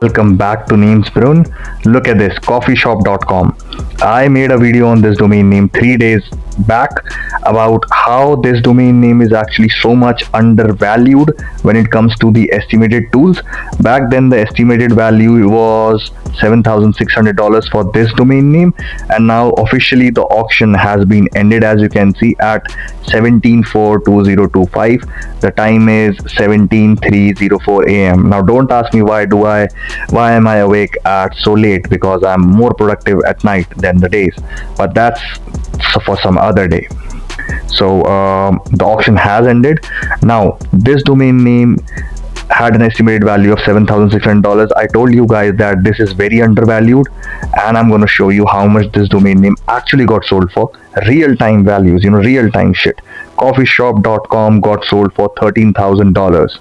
Welcome back to Names Brun. Look at this coffeeshop.com. I made a video on this domain name 3 days back about how this domain name is actually so much undervalued when it comes to the estimated tools. Back then, the estimated value was $7,600 for this domain name, and now officially the auction has been ended, as you can see, at 17/4/2025. The time is 17:0304 a.m. Now don't ask me why am I awake at so late, because I'm more productive at night than the days, but that's for some other day. So the auction has ended. Now this domain name had an estimated value of $7,600. I told you guys that this is very undervalued, and I'm going to show you how much this domain name actually got sold for. Real time values, real time shit. Coffeeshop.com got sold for $13,000.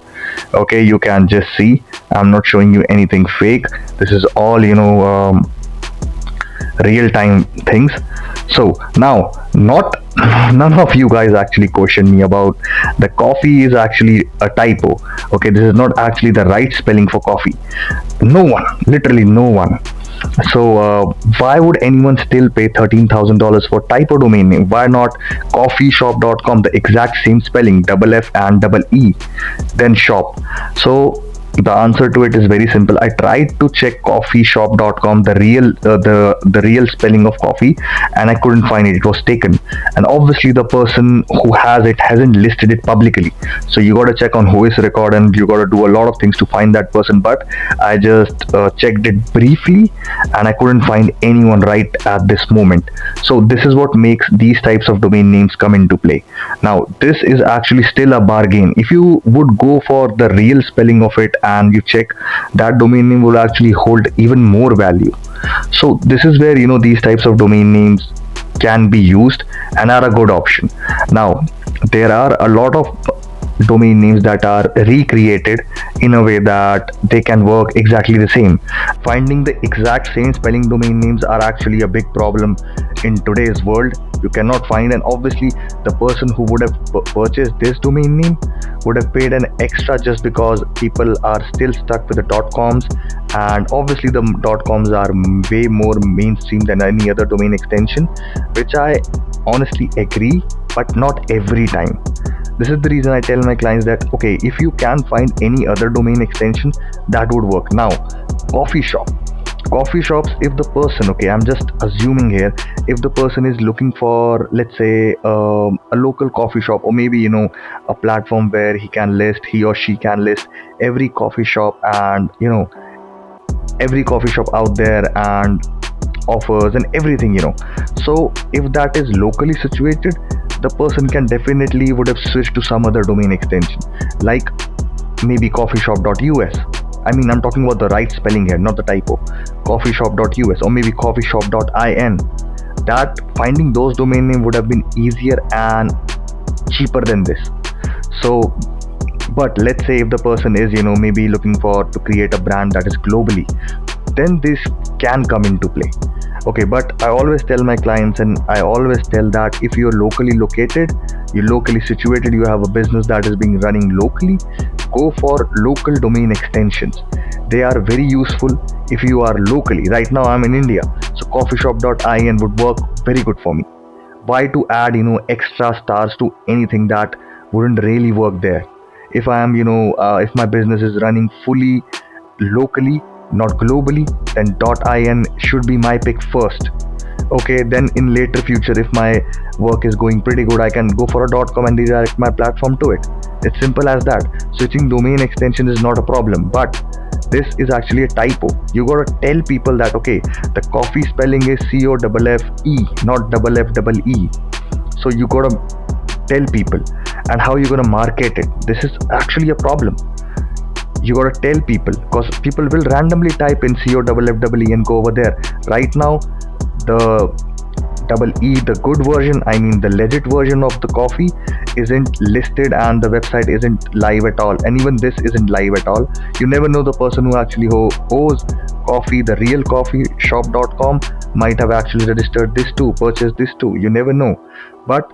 Okay, you can just see. I'm not showing you anything fake. This is all, real time things. So now, not none of you guys actually question me about the coffee is actually a typo. Okay, this is not actually the right spelling for coffee. No one, literally no one. So why would anyone still pay $13,000 for typo domain name? Why not coffeeshop.com, the exact same spelling, double F and double E, then shop? So the answer to it is very simple. I tried to check coffeeshop.com, the real spelling of coffee, and I couldn't find it. It was taken, and obviously the person who has it hasn't listed it publicly. So you got to check on who is record, and you got to do a lot of things to find that person. But I just checked it briefly, and I couldn't find anyone right at this moment. So this is what makes these types of domain names come into play. Now this is actually still a bargain. If you would go for the real spelling of it and you check, that domain name will actually hold even more value. So this is where these types of domain names can be used and are a good option. Now there are a lot of domain names that are recreated in a way that they can work exactly the same. Finding the exact same spelling domain names are actually a big problem in today's world. You cannot find, and obviously the person who would have purchased this domain name would have paid an extra just because people are still stuck with the .coms, and obviously the .coms are way more mainstream than any other domain extension, which I honestly agree, but not every time. This is the reason I tell my clients that okay, if you can find any other domain extension, that would work. Now coffee shops, if the person, okay, I'm just assuming here, if the person is looking for, let's say, a local coffee shop, or maybe a platform where he or she can list every coffee shop, and every coffee shop out there and offers and everything. So if that is locally situated, the person can definitely would have switched to some other domain extension, like maybe coffeeshop.us. I mean, I'm talking about the right spelling here, not the typo. Coffeeshop.us, or maybe coffeeshop.in. That finding those domain name would have been easier and cheaper than this. So, but let's say if the person is maybe looking to create a brand that is globally, then this can come into play. Okay, but I always tell my clients, and I always tell that if you're locally located, you're locally situated, you have a business that is being running locally, go for local domain extensions. They are very useful if you are locally. Right now I'm in India, so coffeeshop.in would work very good for me. Why to add extra stars to anything that wouldn't really work there? If I am if my business is running fully locally, not globally, then .in should be my pick first. Okay, then in later future, if my work is going pretty good, I can go for a .com and redirect my platform to it. It's simple as that. Switching domain extension is not a problem, but this is actually a typo. You gotta tell people that okay, the coffee spelling is COFFE, not double F double E. So you gotta tell people, and how you gonna market it. This is actually a problem. You gotta tell people, because people will randomly type in COFFE and go over there. Right now, the double E, the good version, I mean the legit version of the coffee, isn't listed, and the website isn't live at all, and even this isn't live at all. You never know, the person who actually owes coffee, the real coffee shop.com, might have actually registered this too, purchased this too. You never know. But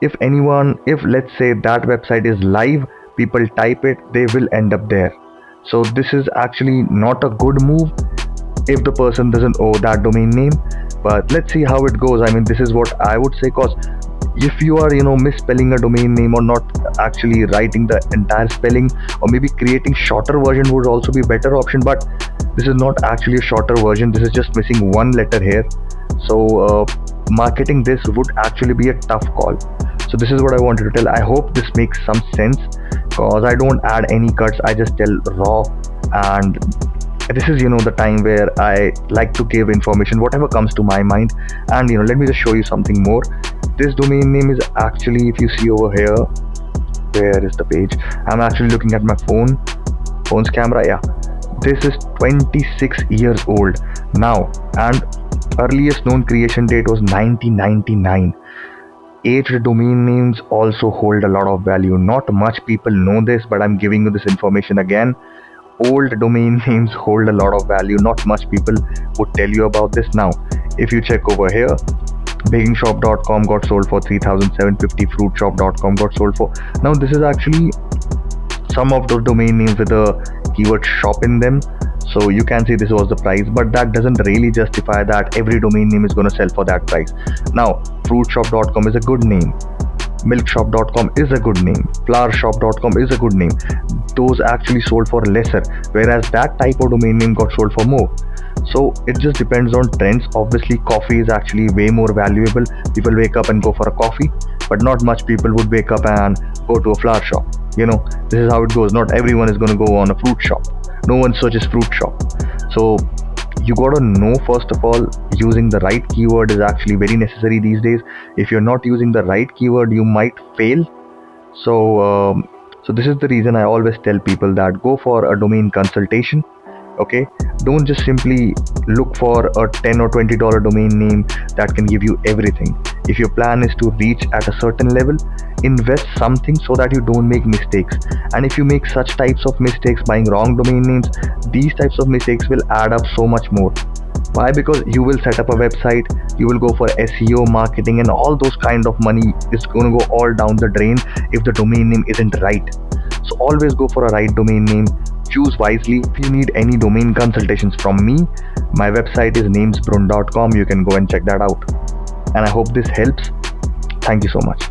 if let's say that website is live, people type it, they will end up there. So this is actually not a good move if the person doesn't owe that domain name. But let's see how it goes. I mean, this is what I would say, cause if you are misspelling a domain name or not actually writing the entire spelling, or maybe creating shorter version would also be better option. But this is not actually a shorter version, this is just missing one letter here. So marketing this would actually be a tough call. So this is what I wanted to tell. I hope this makes some sense, because I don't add any cuts, I just tell raw. And this is the time where I like to give information whatever comes to my mind. And let me just show you something more. This domain name is actually, if you see over here, where is the page, I'm actually looking at my phone's camera. Yeah, this is 26 years old now, and earliest known creation date was 1999. Aged domain names also hold a lot of value. Not much people know this, but I'm giving you this information again. Old domain names hold a lot of value. Not much people would tell you about this. Now, if you check over here, bakingshop.com got sold for 3,750. Fruitshop.com got sold for. Now, this is actually some of those domain names with the keyword shop in them. So you can see this was the price, but that doesn't really justify that every domain name is going to sell for that price. Now, fruitshop.com is a good name. Milkshop.com is a good name. Flowershop.com is a good name. Those actually sold for lesser, whereas that type of domain name got sold for more. So it just depends on trends. Obviously, coffee is actually way more valuable. People wake up and go for a coffee, but not much people would wake up and go to a flower shop. This is how it goes. Not everyone is going to go on a fruit shop. No one searches fruit shop. So you gotta know, first of all, using the right keyword is actually very necessary these days. If you're not using the right keyword, you might fail. So this is the reason I always tell people that go for a domain consultation. Okay, don't just simply look for a $10 or $20 domain name that can give you everything. If your plan is to reach at a certain level, invest something so that you don't make mistakes. And if you make such types of mistakes buying wrong domain names, these types of mistakes will add up so much more. Why? Because you will set up a website, you will go for SEO, marketing, and all those kind of money is going to go all down the drain if the domain name isn't right. So always go for a right domain name. Choose wisely. If you need any domain consultations from me, my website is namesbrun.com. You can go and check that out. And I hope this helps. Thank you so much.